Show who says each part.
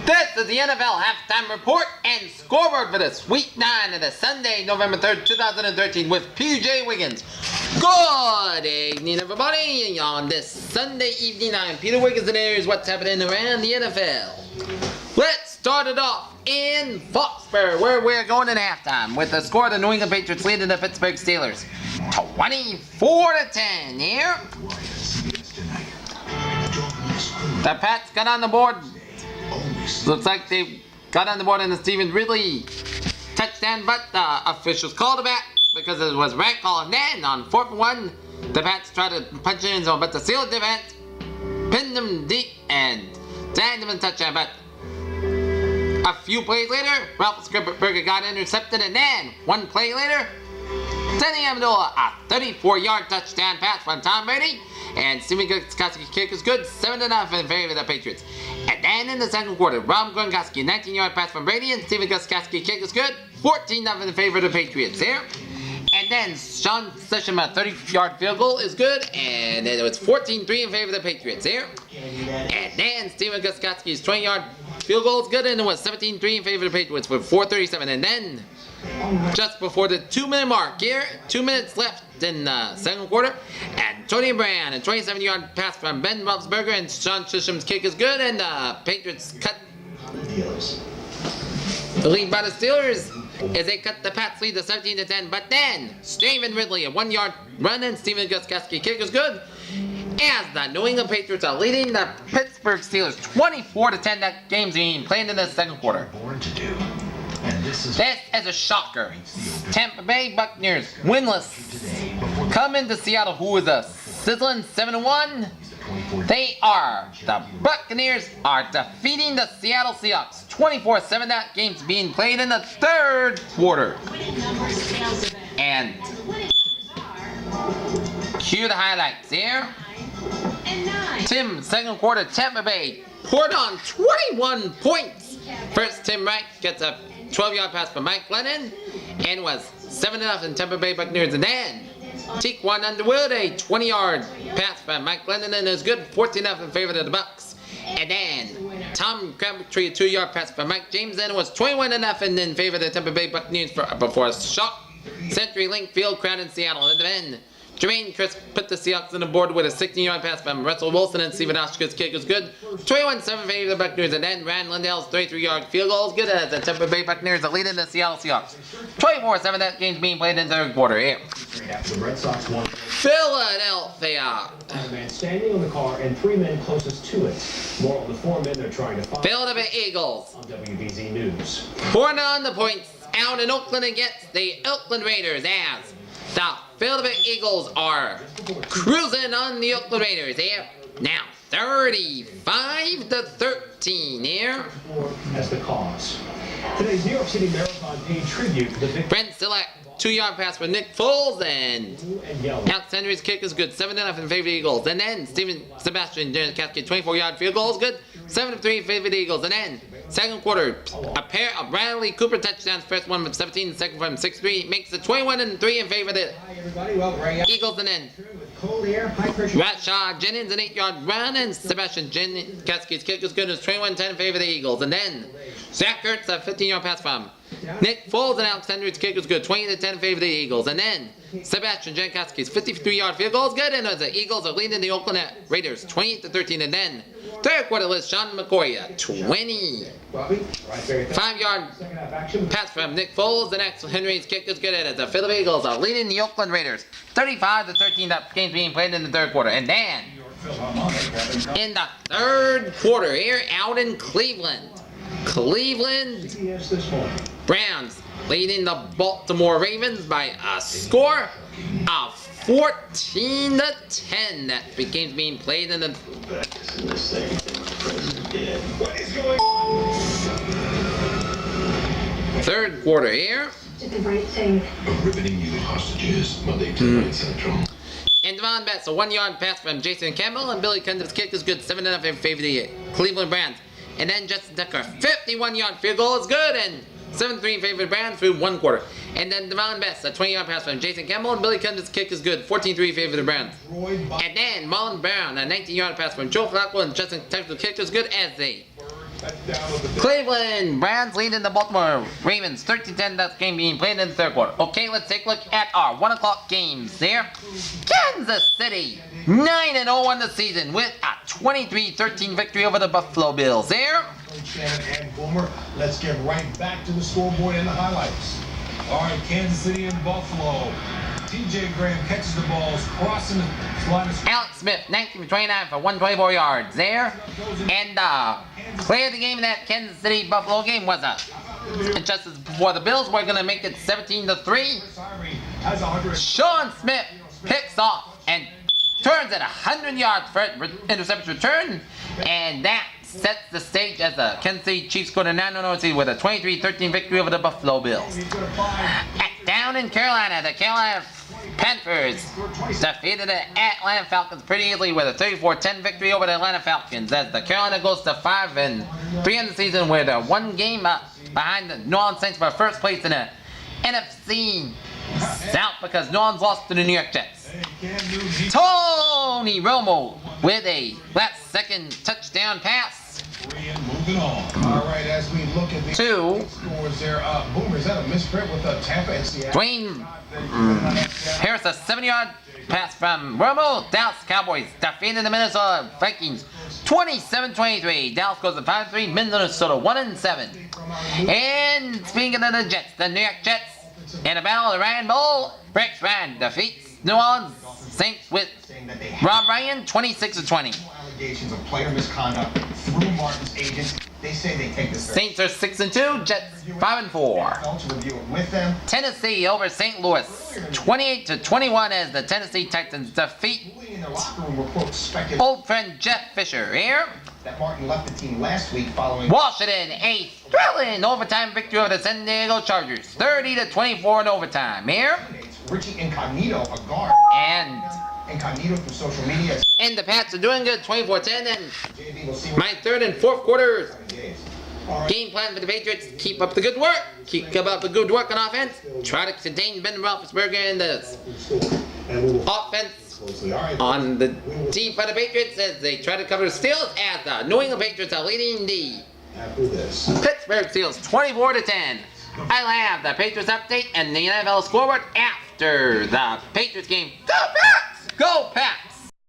Speaker 1: This is the NFL Halftime Report and Scoreboard for this Week 9 of the Sunday, November 3rd, 2013 with PJ Wiggins. Good evening, everybody. On this Sunday evening, I'm Peter Wiggins, and here's what's happening around the NFL. Let's start it off in Foxborough, where we're going in halftime with the score of the New England Patriots leading the Pittsburgh Steelers 24-10 here. The Pats got on the board. Looks like they got on the board in the Stephen Ridley touchdown, but the officials called it back because it was right call. And then on 4th and 1, the Pats tried to punch it in zone, but the Steelers defense pinned them deep and signed them in touchdown. But a few plays later, Roethlisberger got intercepted, and then one play later, sending him to a 34-yard touchdown pass from Tom Brady. And Stephen Gostkowski's kick is good, 7-0 in favor of the Patriots. And then in the second quarter, Rob Gronkowski, 19-yard pass from Brady, and Stephen Gostkowski's kick is good, 14-0 in favor of the Patriots here. And then Sean Session, a 30-yard field goal is good, and then it was 14-3 in favor of the Patriots here. And then Stephen Gostkowski's 20-yard field goal is good, and it was 17-3 in favor of the Patriots with 4:37. And then just before the 2-minute mark here, 2 minutes left in the second quarter, and Tony Brown, a 27-yard pass from Ben Roethlisberger, and Sean Shisham's kick is good, and the Patriots cut the lead by the Steelers as they cut the Pats lead to 17-10. But then Stephen Ridley, a 1-yard run, and Stephen Gostkowski's kick is good, as the New England Patriots are leading the Pittsburgh Steelers 24-10. That game's being played in the second quarter. This is a shocker. Tampa Bay Buccaneers winless come into Seattle, who is a sizzling 7-1. The Buccaneers are defeating the Seattle Seahawks 24-7. That game's being played in the third quarter. And cue the highlights here. Second quarter, Tampa Bay poured on 21 points. First, Tim Wright gets a 12-yard pass from Mike Glennon, and was 7-0 in Tampa Bay Buccaneers. And then Taquan Underwood, a 20-yard pass from Mike Glennon, and is good, 14-0 in favor of the Bucks. And then Tom Crabtree, a 2-yard pass from Mike James, and it was 21-0 in favor of the Tampa Bay Buccaneers before a shock Century Link Field crowd in Seattle. And then Jermaine Crisp put the Seahawks on the board with a 16-yard pass from Russell Wilson, and Stephen Oshkosh's kick is good, 21-7 in favor of the Buccaneers. And then Ryan Lindell's 33-yard field goal is good, as the Tampa Bay Buccaneers are leading the Seattle Seahawks 24-7. That game's being played in the third quarter here. Philadelphia.
Speaker 2: A man standing on the car and 3 men closest to it. More on the 4 men they're trying to find.
Speaker 1: Philadelphia Eagles
Speaker 2: On WBZ News.
Speaker 1: pouring on the points out in Oakland against the Oakland Raiders, as the Philadelphia Eagles are cruising on the Oakland Raiders here. Now 35-13 here.
Speaker 2: As the cause. Today's New York City Marathon paid tribute to the victims.
Speaker 1: Brent Selleck, 2-yard pass for Nick Foles, and Alex Henry's kick is good, 7-0 in favor of the Eagles. And then Sebastian Janikowski, 24-yard field goal is good, 7-3 in favor of the Eagles. And then second quarter, a pair of Bradley Cooper touchdowns, first one from 17, the second from 6-3, makes it 21-3 in favor of the Eagles. And then Rashad Jennings, an 8-yard run, and Sebastian Janikowski's kick is good, it's 21-10 in favor of the Eagles. And then Zach Ertz, a 15-yard pass from Nick Foles, and Alex Henry's kick was good, 20-10 in favor of the Eagles. And then Sebastian Janikowski's 53-yard field goal is good, and the Eagles are leading the Oakland Raiders 28-13. And then third quarter list, Sean McCoy, a 25-yard pass from Nick Foles, and Alex Henry's kick is good, and the Philadelphia Eagles are leading the Oakland Raiders 35-13. That game's being played in the third quarter. And then in the third quarter here, out in Cleveland Browns leading the Baltimore Ravens by a score of 14-10. That game's being played in the third quarter here.
Speaker 3: Riveting new hostages Monday to night Central.
Speaker 1: And Devon Betts, a 1-yard pass from Jason Campbell, and Billy Cundiff's kick is good, 7-0 in favor of the Cleveland Browns. And then Justin Tucker, 51-yard field goal is good, and 7-3 in favor of the Browns through one quarter. And then Devon Best, a 20-yard pass from Jason Campbell, and Billy Cundiff's kick is good, 14-3 in favor of the Browns. And then Marlon Brown, a 19-yard pass from Joe Flacco, and Justin Tucker's kick is good, as they Cleveland Browns leading the Baltimore Ravens 13-10. That game being played in the third quarter. Okay, let's take a look at our 1 o'clock games there. Kansas City 9-0 on the season with a 23-13 victory over the Buffalo Bills there.
Speaker 4: Shannon and Boomer. Let's get right back to the scoreboard and the highlights. All right, Kansas City and Buffalo. TJ Graham catches the balls, crossing the line of scrimmage.
Speaker 1: Alex Smith, 19 for 29 for 124 yards there. And player of the game in that Kansas City Buffalo game was just as before the Bills were going to make it 17-3. Sean Smith picks off and turns at 100 yards for interception return. And that sets the stage as the Kansas City Chiefs go to 9-0 with a 23-13 victory over the Buffalo Bills. Down in Carolina, the Carolina Panthers defeated the Atlanta Falcons pretty easily with a 34-10 victory over the Atlanta Falcons as the Carolina goes to 5-3 in the season with a 1 game behind the New Orleans Saints for first place in the NFC South because New Orleans lost to the New York Jets. Tony Romo with a last second touchdown pass.
Speaker 4: Moving on. All right, as we look at the scores there, Boomer, is that a misprint with Tampa and Seattle?
Speaker 1: Dwayne Harris, a 70-yard pass from Romo. Dallas Cowboys defeated the Minnesota Vikings 27-23. Dallas goes to 5-3. Minnesota 1-7. And speaking of the Jets, the New York Jets in a battle of the Ryan Bowl, Rex Ryan defeats New Orleans Saints with Rob Ryan 26-20.
Speaker 4: Allegations of player misconduct through Martin's agents. They say they take this.
Speaker 1: Saints are 6-2, Jets 5-4. Tennessee over St. Louis 28-21 as the Tennessee Titans defeat old friend Jeff Fisher here.
Speaker 4: That Martin left the team last week following
Speaker 1: Washington, a thrilling overtime victory over the San Diego Chargers 30-24 in overtime here.
Speaker 4: Richie Incognito, a guard.
Speaker 1: And
Speaker 4: Incognito through social media.
Speaker 1: And the Pats are doing good, 24-10. And my third and fourth quarters game plan for the Patriots: keep up the good work. Keep up the good work on offense. Try to contain Ben Roethlisberger and the offense on the team for the Patriots as they try to cover the Steelers as the New England Patriots are leading the Pittsburgh Steelers 24-10. I'll have the Patriots update and the NFL scoreboard after the Patriots game. Go Pats! Go Pats!